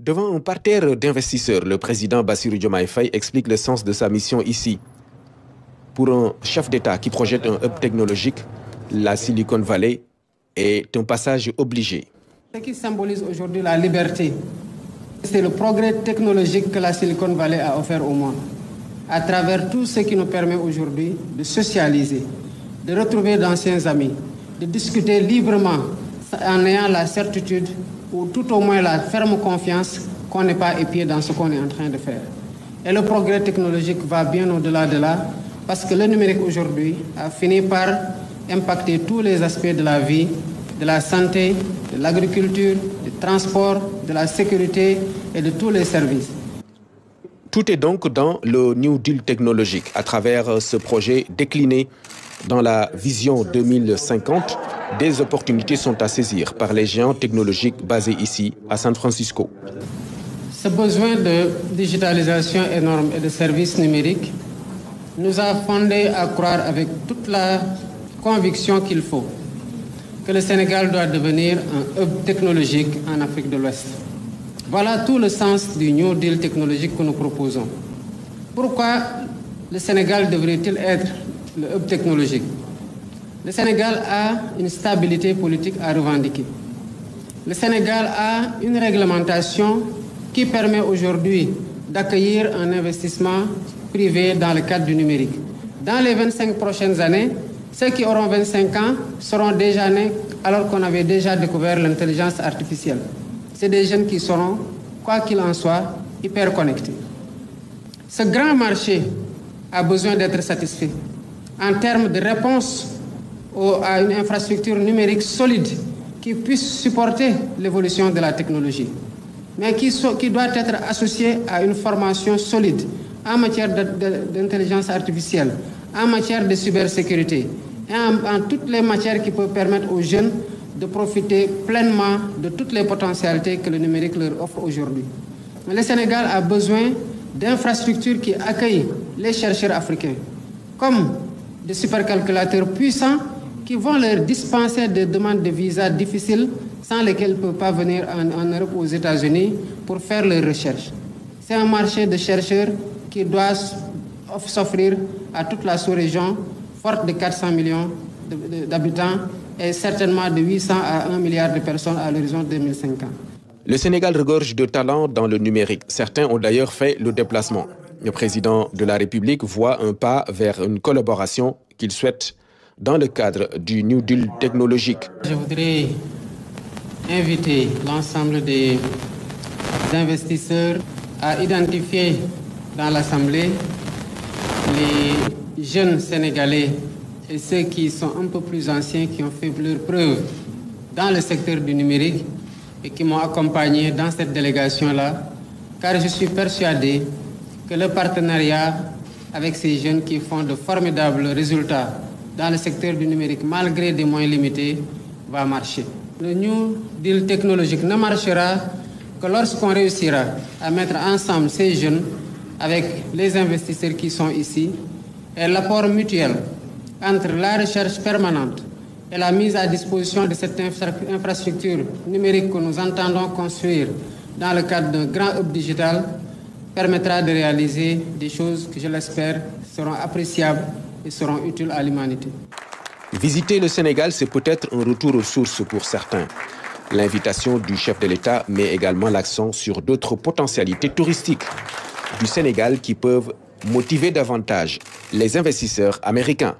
Devant un parterre d'investisseurs, le président Bassirou Diomaye Faye explique le sens de sa mission ici. Pour un chef d'État qui projette un hub technologique, la Silicon Valley est un passage obligé. Ce qui symbolise aujourd'hui la liberté, c'est le progrès technologique que la Silicon Valley a offert au monde, à travers tout ce qui nous permet aujourd'hui de socialiser, de retrouver d'anciens amis, de discuter librement en ayant la certitude ou tout au moins la ferme confiance qu'on n'est pas épié dans ce qu'on est en train de faire. Et le progrès technologique va bien au-delà de là, parce que le numérique aujourd'hui a fini par impacter tous les aspects de la vie, de la santé, de l'agriculture, du transport, de la sécurité et de tous les services. Tout est donc dans le New Deal technologique, à travers ce projet décliné dans la vision 2050. Des opportunités sont à saisir par les géants technologiques basés ici, à San Francisco. Ce besoin de digitalisation énorme et de services numériques nous a fondé à croire avec toute la conviction qu'il faut que le Sénégal doit devenir un hub technologique en Afrique de l'Ouest. Voilà tout le sens du New Deal technologique que nous proposons. Pourquoi le Sénégal devrait-il être le hub technologique? Le Sénégal a une stabilité politique à revendiquer. Le Sénégal a une réglementation qui permet aujourd'hui d'accueillir un investissement privé dans le cadre du numérique. Dans les 25 prochaines années, ceux qui auront 25 ans seront déjà nés alors qu'on avait déjà découvert l'intelligence artificielle. C'est des jeunes qui seront, quoi qu'il en soit, hyper connectés. Ce grand marché a besoin d'être satisfait en termes de réponse à une infrastructure numérique solide qui puisse supporter l'évolution de la technologie, mais qui doit être associée à une formation solide en matière d'intelligence artificielle, en matière de cybersécurité et en toutes les matières qui peuvent permettre aux jeunes de profiter pleinement de toutes les potentialités que le numérique leur offre aujourd'hui. Le Sénégal a besoin d'infrastructures qui accueillent les chercheurs africains, comme des supercalculateurs puissants qui vont leur dispenser des demandes de visa difficiles sans lesquelles ils ne peuvent pas venir en Europe ou aux États-Unis pour faire leurs recherches. C'est un marché de chercheurs qui doit s'offrir à toute la sous-région, forte de 400 millions d'habitants et certainement de 800 à 1 milliard de personnes à l'horizon 2050. Le Sénégal regorge de talents dans le numérique. Certains ont d'ailleurs fait le déplacement. Le président de la République voit un pas vers une collaboration qu'il souhaite dans le cadre du New Deal technologique. Je voudrais inviter l'ensemble des investisseurs à identifier dans l'Assemblée les jeunes Sénégalais et ceux qui sont un peu plus anciens, qui ont fait leurs preuves dans le secteur du numérique et qui m'ont accompagné dans cette délégation-là, car je suis persuadé que le partenariat avec ces jeunes qui font de formidables résultats dans le secteur du numérique, malgré des moyens limités, va marcher. Le New Deal technologique ne marchera que lorsqu'on réussira à mettre ensemble ces jeunes avec les investisseurs qui sont ici et l'apport mutuel entre la recherche permanente et la mise à disposition de cette infrastructure numérique que nous entendons construire dans le cadre d'un grand hub digital permettra de réaliser des choses que, je l'espère, seront appréciables et seront utiles à l'humanité. Visiter le Sénégal, c'est peut-être un retour aux sources pour certains. L'invitation du chef de l'État met également l'accent sur d'autres potentialités touristiques du Sénégal qui peuvent motiver davantage les investisseurs américains.